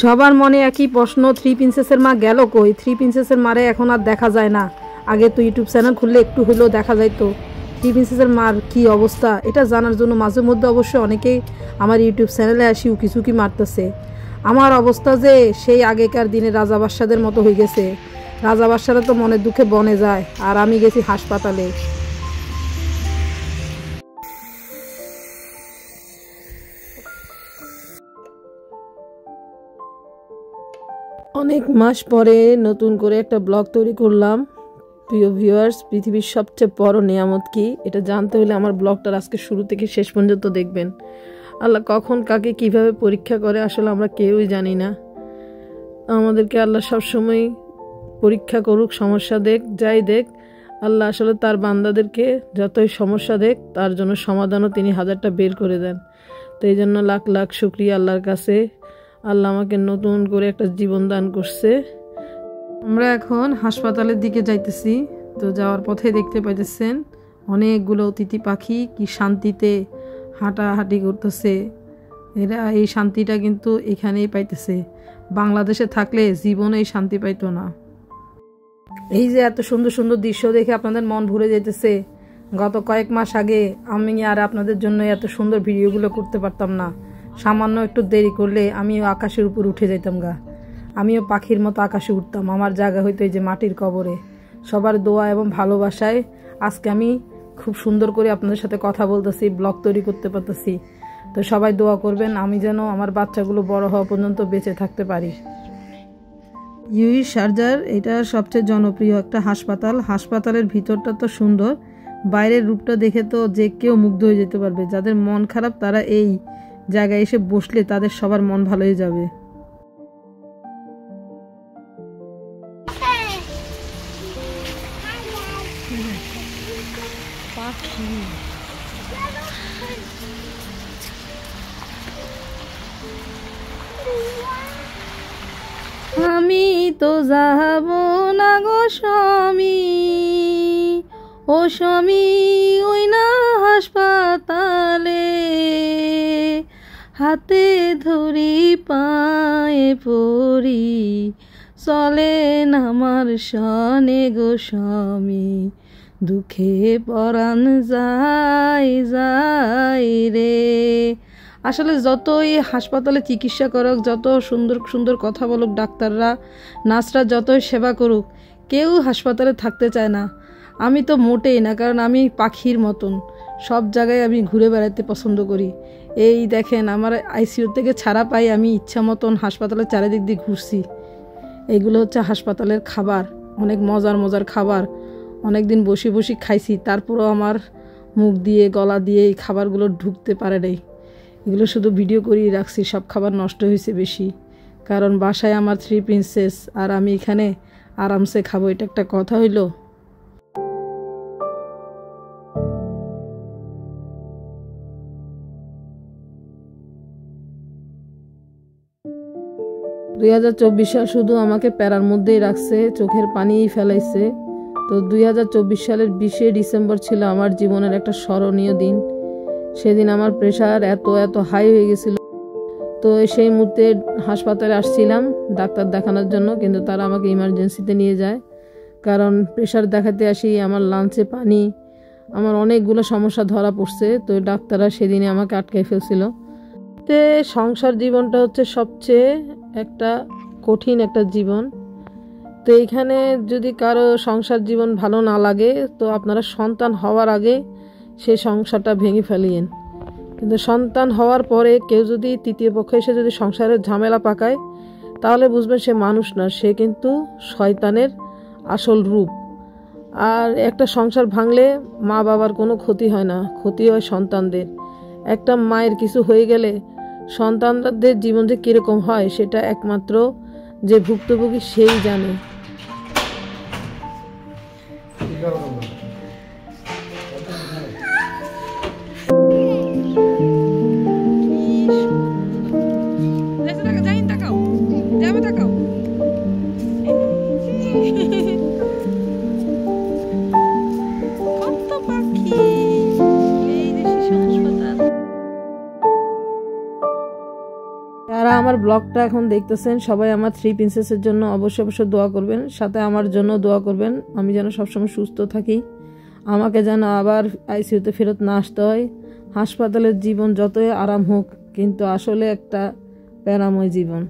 সবার মনে একই প্রশ্ন, থ্রি প্রিন্সেসের মা গেল কই? থ্রি প্রিন্সেসের মারে এখন আর দেখা যায় না। আগে তো ইউটিউব চ্যানেল খুললে একটু হলেও দেখা যাইতো। থ্রি প্রিন্সেসের মার কি অবস্থা এটা জানার জন্য মাঝে মধ্যে অবশ্য অনেকেই আমার ইউটিউব চ্যানেলে আসি উকি মারতেছে। আমার অবস্থা যে সেই আগেকার দিনে রাজা বাদশাদের মতো হয়ে গেছে। রাজা বাদশারা তো মনের দুঃখে বনে যায়, আর আমি গেছি হাসপাতালে। অনেক মাস পরে নতুন করে একটা ব্লগ তৈরি করলাম। প্রিয় ভিউয়ার্স, পৃথিবীর সবচেয়ে বড় নিয়ামত কি এটা জানতে হলে আমার ব্লগটার আজকে শুরু থেকে শেষ পর্যন্ত দেখবেন। আল্লাহ কখন কাকে কিভাবে পরীক্ষা করে আসলে আমরা কেউই জানি না। আমাদেরকে আল্লাহ সবসময় পরীক্ষা করুক, সমস্যা দেখ, যাই দেখ, আল্লাহ আসলে তার বান্দাদেরকে যতই সমস্যা দেখ তার জন্য সমাধানও তিনি হাজারটা বের করে দেন। তো এই জন্য লাখ লাখ শুকরিয়া আল্লাহর কাছে। আল্লাহ আমাকে নতুন করে একটা জীবন দান করছে। আমরা এখন হাসপাতালের দিকে যাইতেছি। তো যাওয়ার পথে দেখতে পাইতেছেন অনেকগুলো অতিথি পাখি কি শান্তিতে হাঁটাহাঁটি করতেছে। এরা এই শান্তিটা কিন্তু এখানেই পাইতেছে। বাংলাদেশে থাকলে জীবনে এই শান্তি পাইতো না। এই যে এত সুন্দর সুন্দর দৃশ্য দেখে আপনাদের মন ভরে যেতেছে। গত কয়েক মাস আগে আমি আর আপনাদের জন্য এত সুন্দর ভিডিওগুলো করতে পারতাম না। সামান্য একটু দেরি করলে আমিও আকাশের উপর উঠে যেতাম গা। আমিও পাখির মতো আকাশে উঠতাম। আমার জায়গা হইতো এই যে মাটির কবরে। সবার দোয়া এবং ভালোবাসায় আজকে আমি খুব সুন্দর করে আপনাদের সাথে কথা বলতেছি, ব্লগ তৈরি করতে পারতেছি। তো সবাই দোয়া করবেন আমি যেন আমার বাচ্চাগুলো বড় হওয়া পর্যন্ত বেঁচে থাকতে পারি। ইউই শারজার এটা সবচেয়ে জনপ্রিয় একটা হাসপাতাল। হাসপাতালের ভিতরটা তো সুন্দর, বাইরের রূপটা দেখে তো যে কেউ মুগ্ধ হয়ে যেতে পারবে। যাদের মন খারাপ তারা এই জায়গায় এসে বসলে তাদের সবার মন ভালো হয়ে যাবে। আমি তো যাব না গো স্বামী, ও স্বামী ওই না হাসপাতালে, হাতে ধরি পায়ে পড়ি চলেন আমার সনে গো স্বামী, দুঃখে পরাণ যায় যায় রে। আসলে যতই হাসপাতালে চিকিৎসা করুক, যত সুন্দর সুন্দর কথা বলুক ডাক্তাররা, নার্সরা যতই সেবা করুক, কেউ হাসপাতালে থাকতে চায় না। আমি তো মোটেই না, কারণ আমি পাখির মতন সব জায়গায় আমি ঘুরে বেড়াতে পছন্দ করি। এই দেখেন আমার আইসিইউ থেকে ছাড়া পাই, আমি ইচ্ছা মতন হাসপাতালের চারিদিক দিয়ে ঘুরছি। এইগুলো হচ্ছে হাসপাতালের খাবার, অনেক মজার মজার খাবার। অনেক দিন বসে বসে খাইছি, তারপরও আমার মুখ দিয়ে গলা দিয়ে এই খাবারগুলো ঢুকতে পারে নাই। এগুলো শুধু ভিডিও করেই রাখছি। সব খাবার নষ্ট হয়েছে বেশি, কারণ বাসায় আমার থ্রি প্রিন্সেস আর আমি এখানে আরামসে খাবো, এটা একটা কথা হইল? 2024 সাল শুধু আমাকে প্যারার মধ্যেই রাখছে, চোখের পানিই ফেলাইছে। তো 2024 সালের 20শে ডিসেম্বর ছিল আমার জীবনের একটা স্মরণীয় দিন। সেদিন আমার প্রেশার এত হাই হয়ে গেছিল। তো সেই মুহূর্তে হাসপাতালে আসছিলাম ডাক্তার দেখানোর জন্য, কিন্তু তারা আমাকে ইমার্জেন্সিতে নিয়ে যায়। কারণ প্রেশার দেখাতে আসি আমার লাঞ্চে পানি, আমার অনেকগুলো সমস্যা ধরা পড়ছে। তো ডাক্তাররা সেদিনে আমাকে আটকাই ফেলছিল। তে সংসার জীবনটা হচ্ছে সবচেয়ে একটা কঠিন একটা জীবন। তো এইখানে যদি কারো সংসার জীবন ভালো না লাগে, তো আপনারা সন্তান হওয়ার আগে সেই সংসারটা ভেঙে ফেলিয়েন। কিন্তু সন্তান হওয়ার পরে কেউ যদি তৃতীয় পক্ষ এসে যদি সংসারের ঝামেলা পাকায়, তাহলে বুঝবেন সে মানুষ না, সে কিন্তু শয়তানের আসল রূপ। আর একটা সংসার ভাঙলে মা বাবার কোনো ক্ষতি হয় না, ক্ষতি হয় সন্তানদের। একটা মায়ের কিছু হয়ে গেলে সন্তানদের জীবন যে কীরকম হয় সেটা একমাত্র যে ভুক্তভোগী সেই জানে। আমার ব্লগটা এখন দেখতেছেন সবাই আমার থ্রি প্রিন্সেসের জন্য অবশ্যই অবশ্যই দোয়া করবেন, সাথে আমার জন্য দোয়া করবেন, আমি যেন সবসময় সুস্থ থাকি, আমাকে যেন আবার আইসিইউতে ফেরত না আসতে হয়। হাসপাতালের জীবন যতই আরাম হোক, কিন্তু আসলে একটা প্যারাময় জীবন।